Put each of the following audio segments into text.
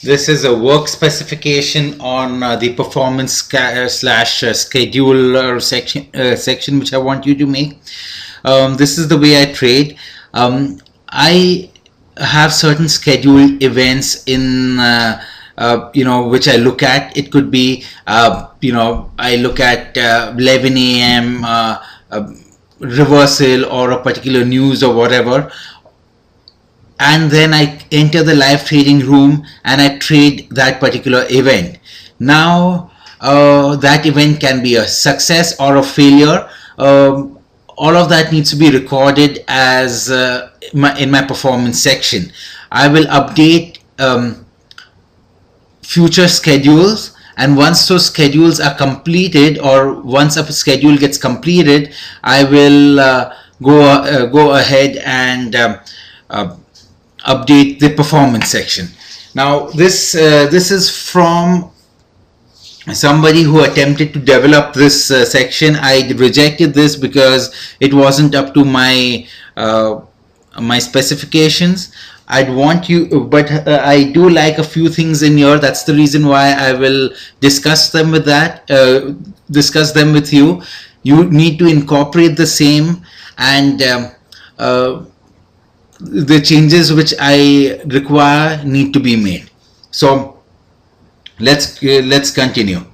This is a work specification on the performance slash scheduler section which I want you to make. This is the way I trade. I have certain scheduled events in which I look at. It could be I look at 11 a.m. Reversal or a particular news or whatever, and then I enter the live trading room and I trade that particular event. Now that event can be a success or a failure. All of that needs to be recorded as in my performance section. I will update future schedules, and once those schedules are completed, or once a schedule gets completed, I will go ahead and update the performance section. Now this is from somebody who attempted to develop this section. I rejected this because it wasn't up to my my specifications. I'd want you, but I do like a few things in here. That's the reason why I will discuss them with discuss them with you. You need to incorporate the same, and the changes which I require need to be made. So let's continue.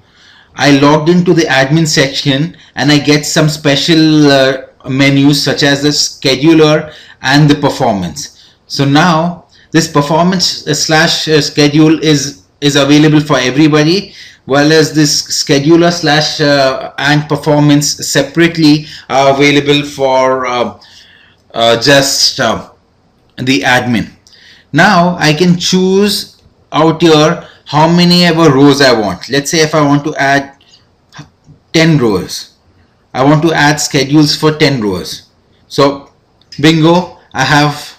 I logged into the admin section and I get some special menus such as the scheduler and the performance. So now this performance slash schedule is available for everybody, while as this scheduler slash and performance separately are available for just the admin. Now I can choose out here how many ever rows I want. Let's say if I want to add 10 rows, I want to add schedules for 10 rows. So bingo, I have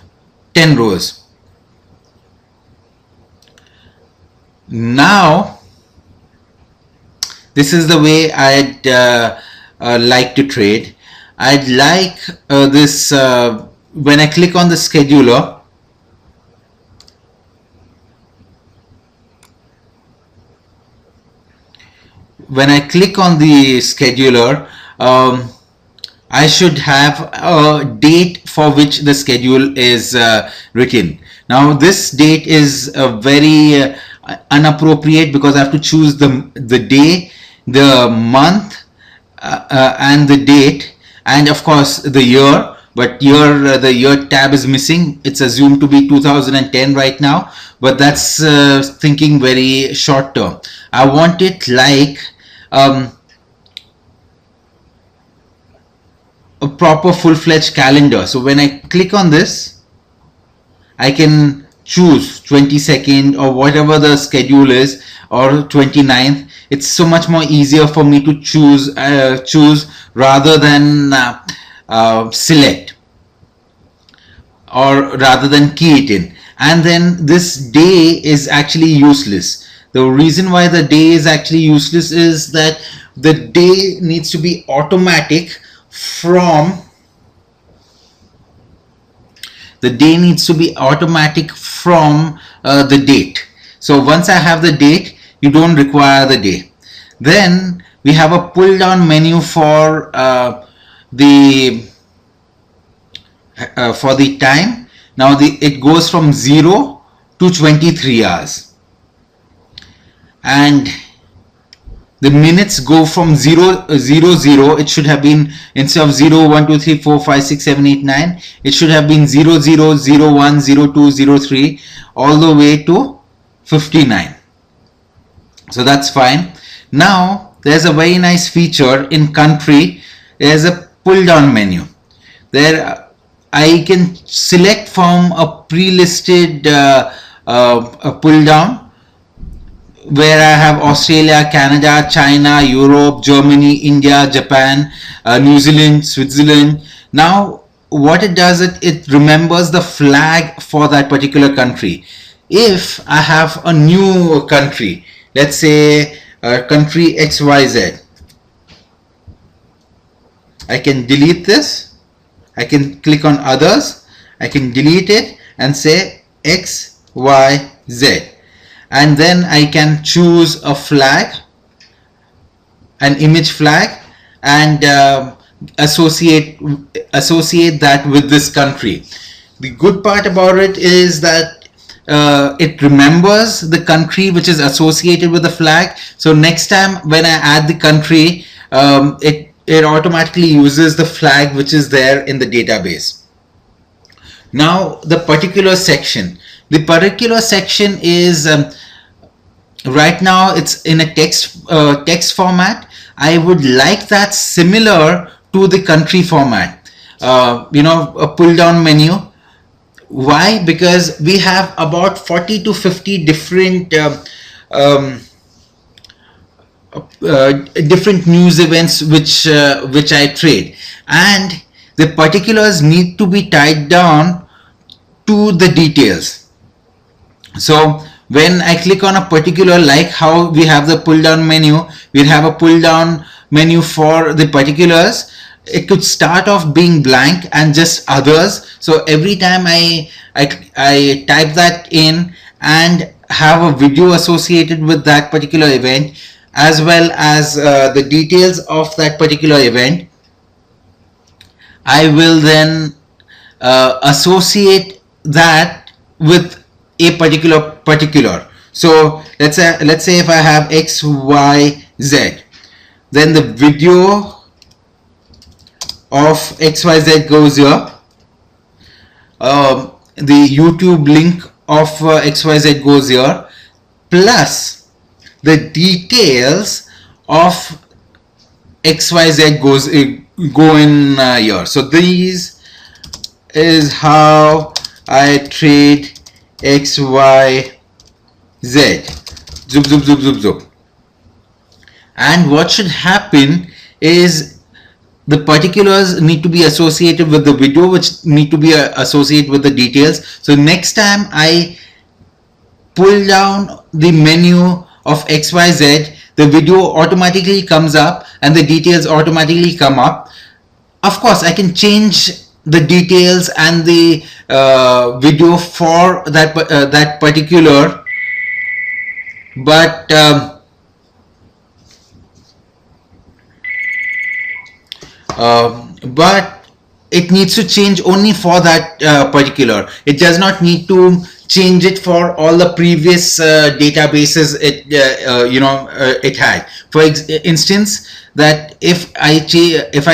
10 rows. Now this is the way I'd like to trade. I'd like this when I click on the scheduler, I should have a date for which the schedule is written. Now this date is very inappropriate because I have to choose the day, the month, and the date, and of course the year. But here the year tab is missing. It's assumed to be 2010 right now, but that's thinking very short term. I want it like a proper full-fledged calendar. So when I click on this, I can choose 22nd or whatever the schedule is, or 29th. It's so much more easier for me to choose rather than select, or rather than key it in. And then this day is actually useless. The reason why the day is actually useless is that the day needs to be automatic from the date. So once I have the date, you don't require the day. Then we have a pull down menu for the time. Now it goes from 0 to 23 hours, and the minutes go from 0, 0. It should have been, instead of 0, 1, 2, 3, 4, 5, 6, 7, 8, 9, it should have been 0, 0, 0, 1, 0, 2, 0, 3, all the way to 59. So that's fine. Now there's a very nice feature in country. There's a pull down menu. There I can select from a pre-listed pull down, where I have Australia, Canada, China, Europe, Germany, India, Japan, New Zealand, Switzerland. Now what it does, it remembers the flag for that particular country. If I have a new country, let's say country XYZ, I can delete this. I can click on others, I can delete it and say XYZ. and then I can choose a flag, an image flag, and associate that with this country. The good part about it is that it remembers the country which is associated with the flag. So next time when I add the country, it automatically uses the flag which is there in the database. Now the particular section. The particular section is right now it's in a text format. I would like that similar to the country format. A pull down menu. Why? Because we have about 40 to 50 different different news events which I trade, and the particulars need to be tied down to the details. So when I click on a particular, like how we have the pull down menu, we'll have a pull down menu for the particulars. It could start off being blank and just others. So every time I type that in and have a video associated with that particular event, as well as the details of that particular event, I will then associate that with a particular. So let's say if I have XYZ, then the video of XYZ goes here. The YouTube link of XYZ goes here, plus the details of XYZ go in here. So this is how I trade XYZ. Zoop, zoop, zoop, zoop, zoop. And what should happen is the particulars need to be associated with the video, which need to be associated with the details. So next time I pull down the menu of XYZ, the video automatically comes up and the details automatically come up. Of course, I can change the details and the video for that particular, but it needs to change only for that particular. It does not need to change it for all the previous databases it had. For instance, that if I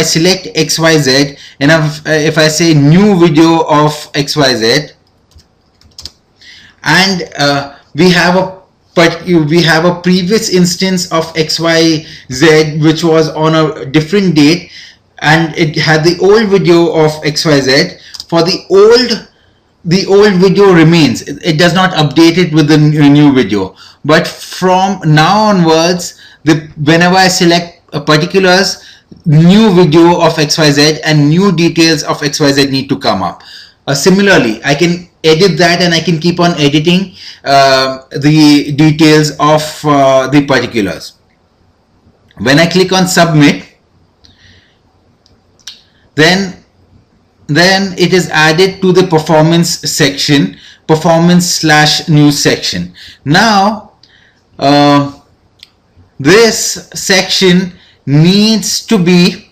select XYZ and if I say new video of XYZ, and we have a previous instance of XYZ which was on a different date, and it had the old video of XYZ. For the old video remains. It does not update it with the new video. But from now onwards, whenever I select particulars, new video of XYZ and new details of XYZ need to come up. Similarly, I can edit that and I can keep on editing the details of the particulars. When I click on submit, then it is added to the performance section, performance/news section. Now this section needs to be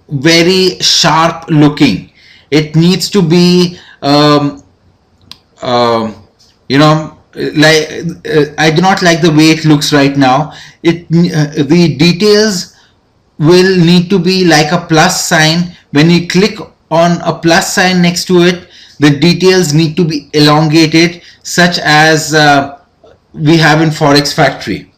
very sharp looking. It needs to be like I do not like the way it looks right now. The details will need to be like a plus sign. When you click on a plus sign next to it, the details need to be elongated, such as we have in Forex Factory.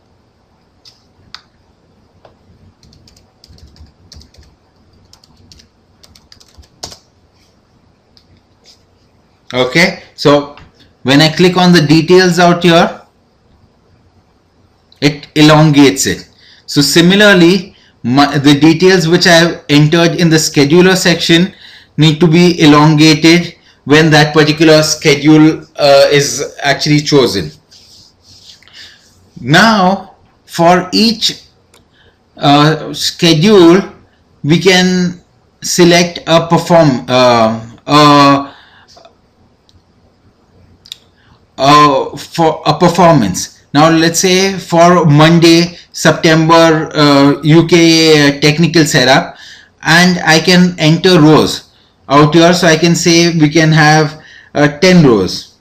Okay, so when I click on the details out here, it elongates it. So similarly, the details which I have entered in the scheduler section need to be elongated when that particular schedule is actually chosen. Now for each schedule, we can select a for a performance. Now let's say for Monday, September UK technical setup, and I can enter rows out here. So I can say we can have 10 rows.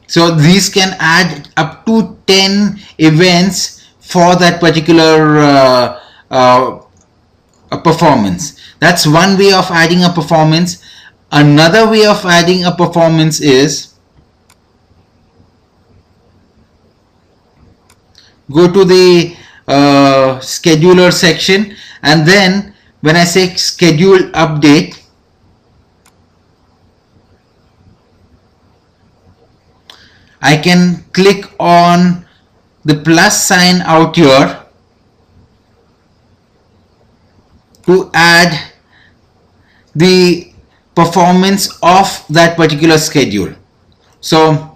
So these can add up to 10 events for that particular a performance. That's one way of adding a performance. Another way of adding a performance is go to the scheduler section, and then when I say schedule update, I can click on the plus sign out here to add the performance of that particular schedule. So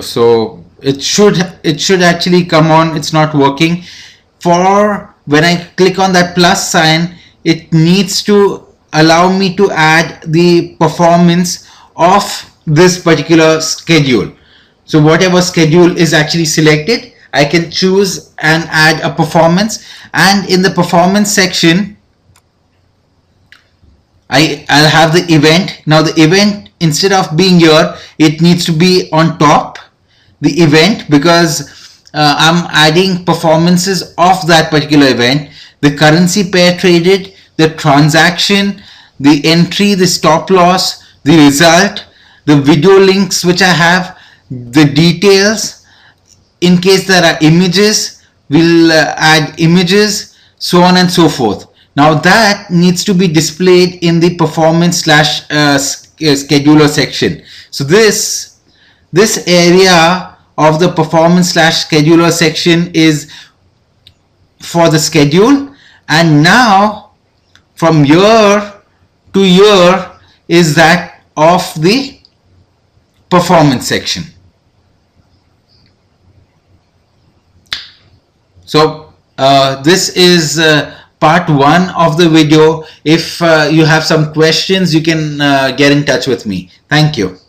so it should actually come on. It's not working. For when I click on that plus sign, it needs to allow me to add the performance of this particular schedule. So whatever schedule is actually selected, I can choose and add a performance, and in the performance section I'll have the event. Now the event, instead of being here, it needs to be on top, the event, because I'm adding performances of that particular event: the currency pair traded, the transaction, the entry, the stop loss, the result, the video links which I have, the details. In case there are images, we'll add images, so on and so forth. Now that needs to be displayed in the performance slash scheduler section. So this area of the performance slash scheduler section is for the schedule, and now from year to year is that of the performance section. So this is part 1 of the video. If you have some questions, you can get in touch with me. Thank you.